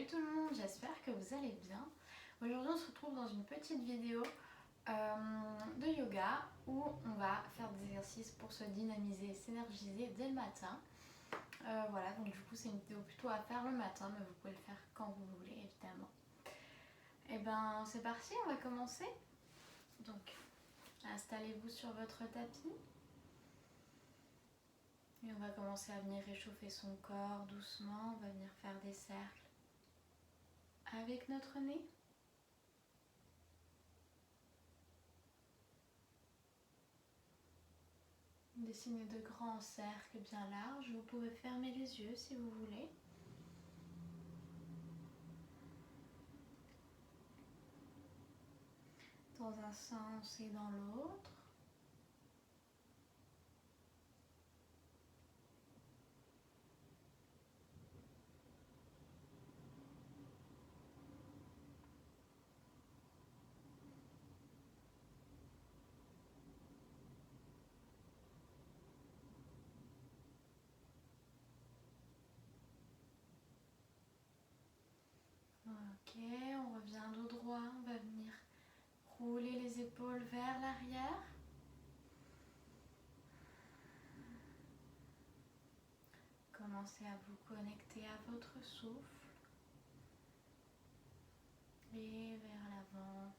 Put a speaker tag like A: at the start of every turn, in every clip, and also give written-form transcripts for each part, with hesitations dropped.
A: Salut tout le monde, j'espère que vous allez bien. Aujourd'hui on se retrouve dans une petite vidéo de yoga où on va faire des exercices pour se dynamiser et s'énergiser dès le matin. Voilà, donc du coup c'est une vidéo plutôt à faire le matin, mais vous pouvez le faire quand vous voulez évidemment. Et ben c'est parti, on va commencer. Donc installez-vous sur votre tapis. Et on va commencer à venir réchauffer son corps doucement, on va venir faire des cercles avec notre nez. Dessinez de grands cercles bien larges, vous pouvez fermer les yeux si vous voulez. Dans un sens et dans l'autre. Ok, on revient dos droit, on va venir rouler les épaules vers l'arrière. Commencez à vous connecter à votre souffle et vers l'avant.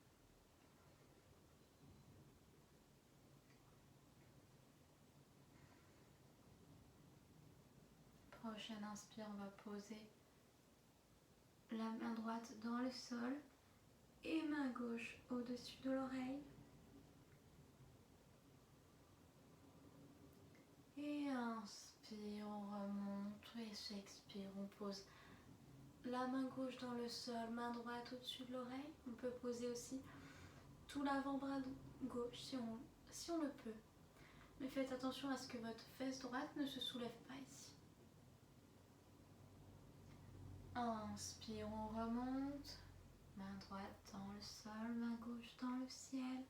A: Prochaine inspire, on va poser la main droite dans le sol et main gauche au-dessus de l'oreille. Et inspire, on remonte et s'expire, on pose la main gauche dans le sol, main droite au-dessus de l'oreille. On peut poser aussi tout l'avant-bras gauche si on le peut. Mais faites attention à ce que votre fesse droite ne se soulève pas ici. Inspire, on remonte. Main droite dans le sol, main gauche dans le ciel.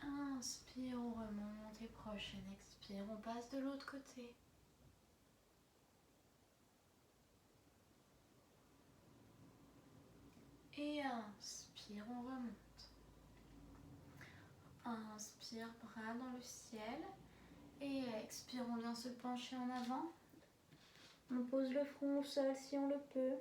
A: Inspire, on remonte et prochaine expire, on passe de l'autre côté. Et inspire, on remonte. Inspire, bras dans le ciel. Et expire, on vient se pencher en avant. On pose le front au sol si on le peut.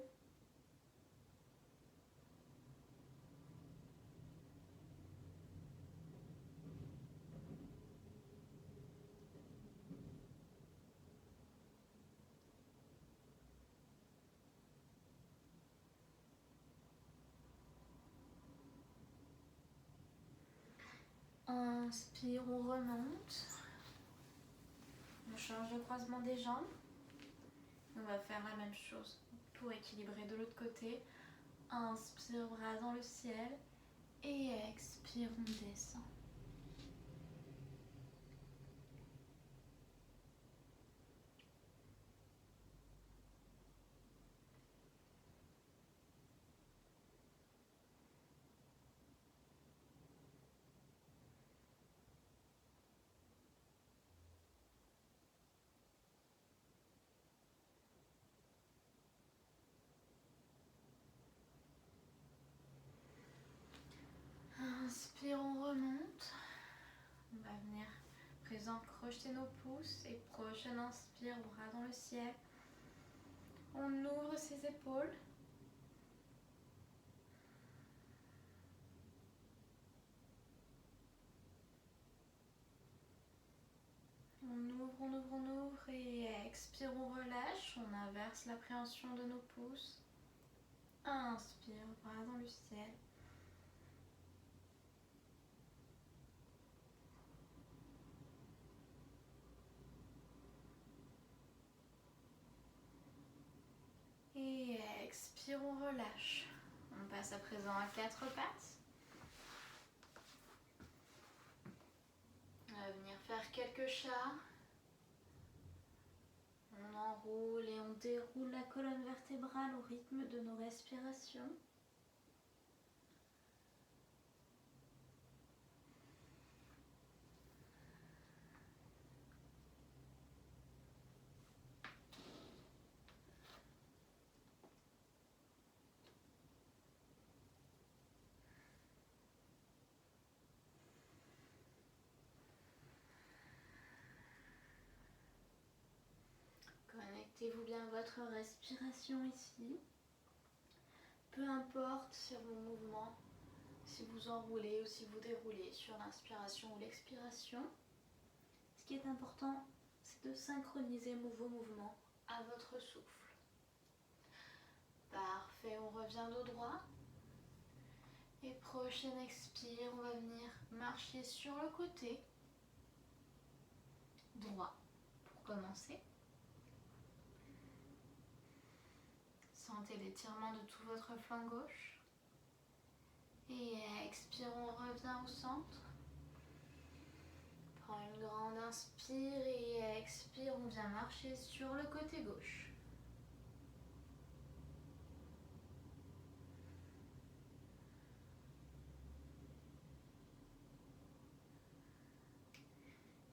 A: Inspire, on remonte. On change de croisement des jambes. On va faire la même chose pour équilibrer de l'autre côté. Inspire, bras dans le ciel. Et expire, on descend. Inspire, on remonte. On va venir présent crocheter nos pouces et prochaine inspire, bras dans le ciel. On ouvre ses épaules. On ouvre, on ouvre, on ouvre et expire, on relâche. On inverse l'appréhension de nos pouces. Inspire, bras dans le ciel. Et expire, on relâche. On passe à présent à quatre pattes. On va venir faire quelques chats. On enroule et on déroule la colonne vertébrale au rythme de nos respirations. Sentez-vous bien votre respiration ici. Peu importe sur vos mouvements, si vous enroulez ou si vous déroulez sur l'inspiration ou l'expiration. Ce qui est important, c'est de synchroniser vos mouvements à votre souffle. Parfait, on revient dos droit. Et prochaine expire, on va venir marcher sur le côté droit pour commencer. Sentez l'étirement de tout votre flanc gauche. Et expire, on revient au centre. Prends une grande inspire et expire, on vient marcher sur le côté gauche.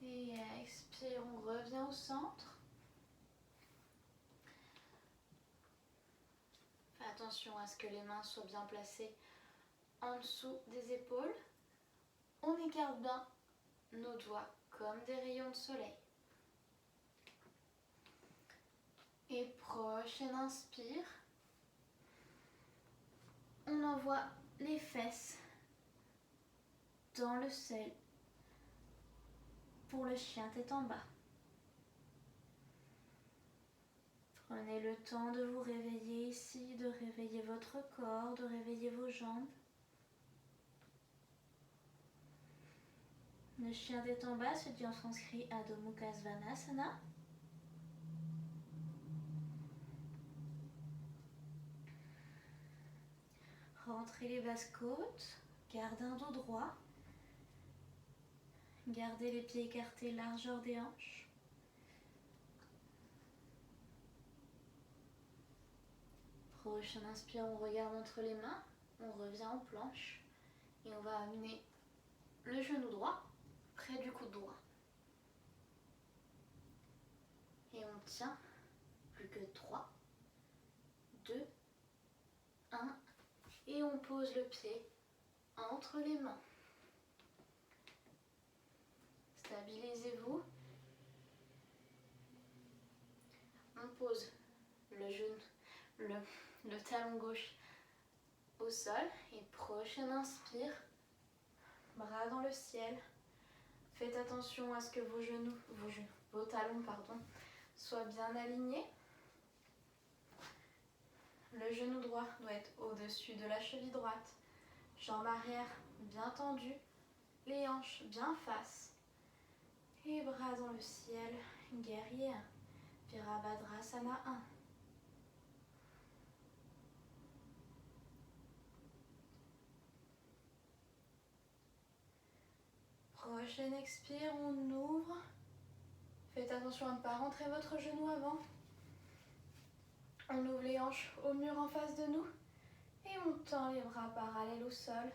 A: Et expire, on revient au centre. Fais attention à ce que les mains soient bien placées en dessous des épaules. On écarte bien nos doigts comme des rayons de soleil. Et prochaine inspire. On envoie les fesses dans le seuil pour le chien tête en bas. Prenez le temps de vous réveiller ici, de réveiller votre corps, de réveiller vos jambes. Le chien tête en bas se dit en sanskrit Adho Mukha Svanasana. Rentrez les basses côtes, gardez un dos droit. Gardez les pieds écartés, largeur des hanches. Prochaine inspire, on regarde entre les mains, on revient en planche et on va amener le genou droit près du coude droit. Et on tient plus que 3, 2, 1 et on pose le pied entre les mains. Stabilisez-vous. On pose le genou, le talon gauche au sol et prochaine inspire, bras dans le ciel. Faites attention à ce que vos talons soient bien alignés. Le genou droit doit être au-dessus de la cheville droite. Jambe arrière bien tendue, les hanches bien face. Et bras dans le ciel, guerrier 1, Virabhadrasana 1. Prochaine expire, on ouvre. Faites attention à ne pas rentrer votre genou avant. On ouvre les hanches au mur en face de nous. Et on tend les bras parallèles au sol.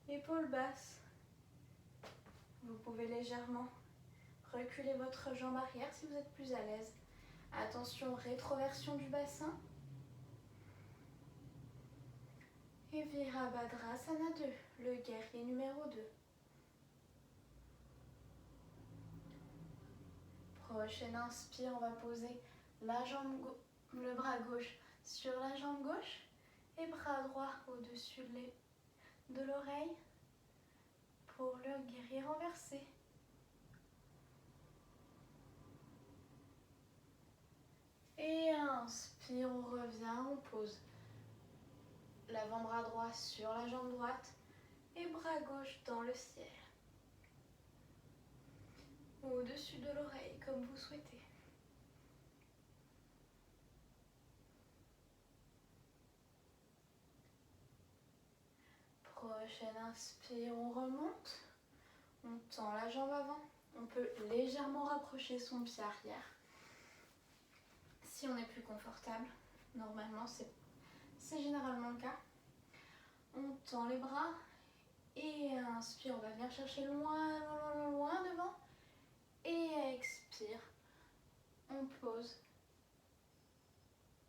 A: Épaules basses. Vous pouvez légèrement reculer votre jambe arrière si vous êtes plus à l'aise. Attention, rétroversion du bassin. Et Virabhadrasana 2, le guerrier numéro 2. Prochaine inspire, on va poser le bras gauche sur la jambe gauche et bras droit au-dessus de l'oreille pour le guerrier renversé. Et inspire, on revient, on pose l'avant-bras droit sur la jambe droite et bras gauche dans le ciel. Au-dessus de l'oreille, comme vous souhaitez. Prochaine inspire, on remonte. On tend la jambe avant. On peut légèrement rapprocher son pied arrière. Si on est plus confortable, normalement c'est généralement le cas. On tend les bras et inspire, on va venir chercher loin devant. Et expire, on pose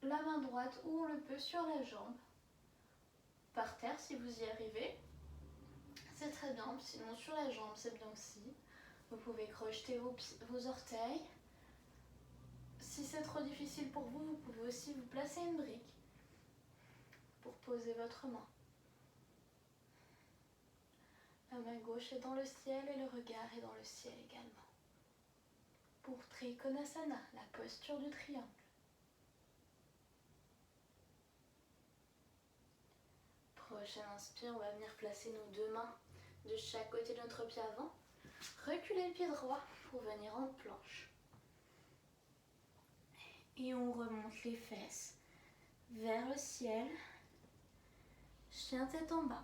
A: la main droite où on le peut sur la jambe. Par terre si vous y arrivez, c'est très bien, sinon sur la jambe c'est bien aussi. Vous pouvez crocheter vos orteils. Si c'est trop difficile pour vous, vous pouvez aussi vous placer une brique pour poser votre main. La main gauche est dans le ciel et le regard est dans le ciel également. Pour Trikonasana, la posture du triangle. Prochaine inspire, on va venir placer nos deux mains de chaque côté de notre pied avant. Reculez le pied droit pour venir en planche. Et on remonte les fesses vers le ciel. Chien tête en bas.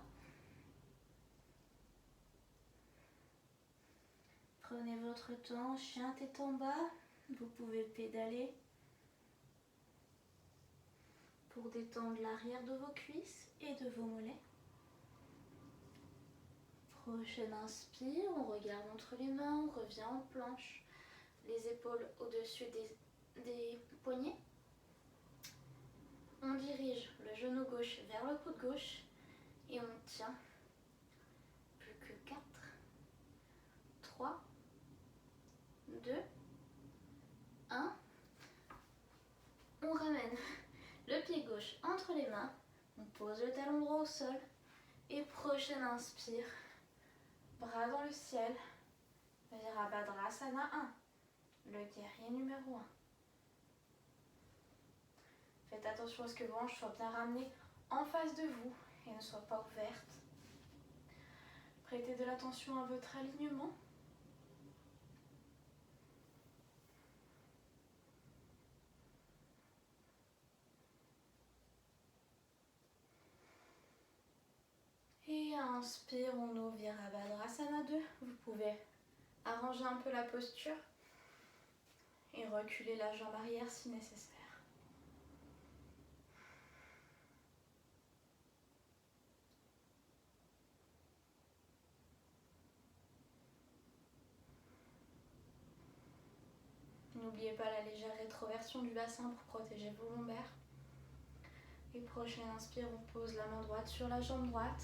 A: Prenez votre temps, chien tête en bas. Vous pouvez pédaler pour détendre l'arrière de vos cuisses et de vos mollets. Prochaine inspire, on regarde entre les mains, on revient en planche. Les épaules au-dessus des poignets. On dirige le genou gauche vers le coude gauche et on tient. Plus que 4, 3, 2, 1. On ramène le pied gauche entre les mains. On pose le talon droit au sol. Et prochaine inspire. Bras dans le ciel. Virabhadrasana 1. Le guerrier numéro 1. Faites attention à ce que vos hanches soient bien ramenées en face de vous et ne soient pas ouvertes. Prêtez de l'attention à votre alignement. Et inspire, on ouvre Virabhadrasana 2. Vous pouvez arranger un peu la posture et reculer la jambe arrière si nécessaire. N'oubliez pas la légère rétroversion du bassin pour protéger vos lombaires. Et prochaine inspire, on pose la main droite sur la jambe droite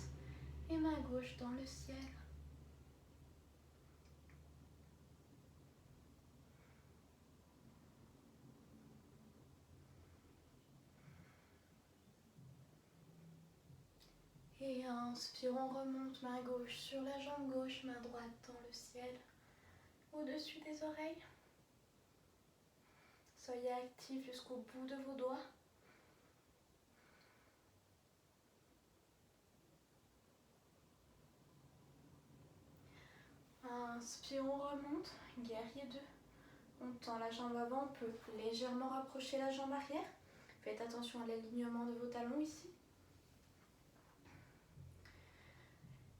A: et main gauche dans le ciel. Et inspire, on remonte, main gauche sur la jambe gauche, main droite dans le ciel, au-dessus des oreilles. Soyez actifs jusqu'au bout de vos doigts. Inspire, on remonte, guerrier 2. On tend la jambe avant, on peut légèrement rapprocher la jambe arrière. Faites attention à l'alignement de vos talons ici.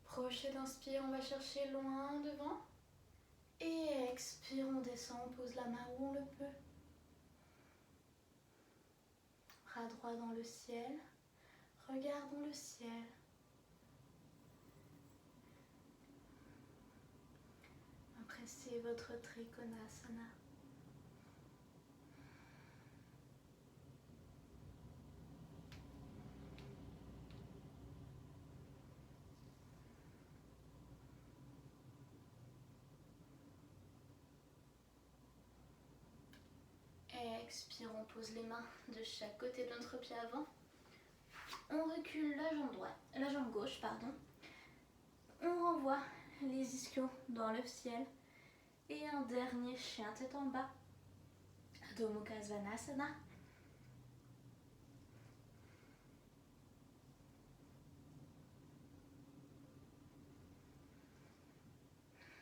A: Prochaine inspire, on va chercher loin devant. Et expire, on descend, on pose la main où on le peut. Bras droit dans le ciel. Regardons le ciel. Appréciez votre Trikonasana. Expire, on pose les mains de chaque côté de notre pied avant. On recule la jambe gauche, pardon. On renvoie les ischios dans le ciel. Et un dernier chien tête en bas. Adho Mukha Svanasana.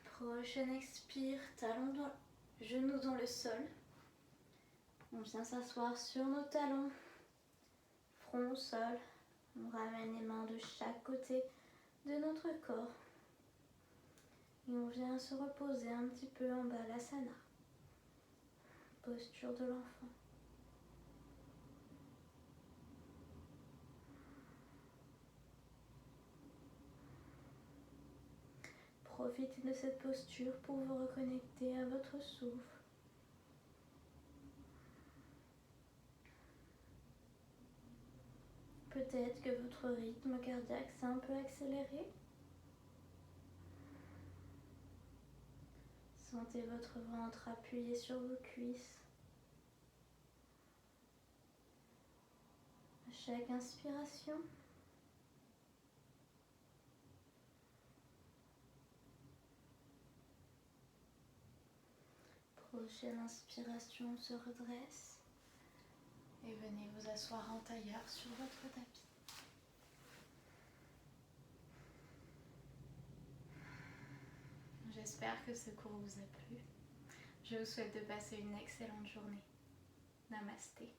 A: Prochaine expire, genoux dans le sol. On vient s'asseoir sur nos talons, front au sol. On ramène les mains de chaque côté de notre corps. Et on vient se reposer un petit peu en Balasana. Posture de l'enfant. Profitez de cette posture pour vous reconnecter à votre souffle. Peut-être que votre rythme cardiaque s'est un peu accéléré. Sentez votre ventre appuyé sur vos cuisses. Chaque inspiration. Prochaine inspiration, on se redresse. Et venez vous asseoir en tailleur sur votre tapis. J'espère que ce cours vous a plu. Je vous souhaite de passer une excellente journée. Namasté.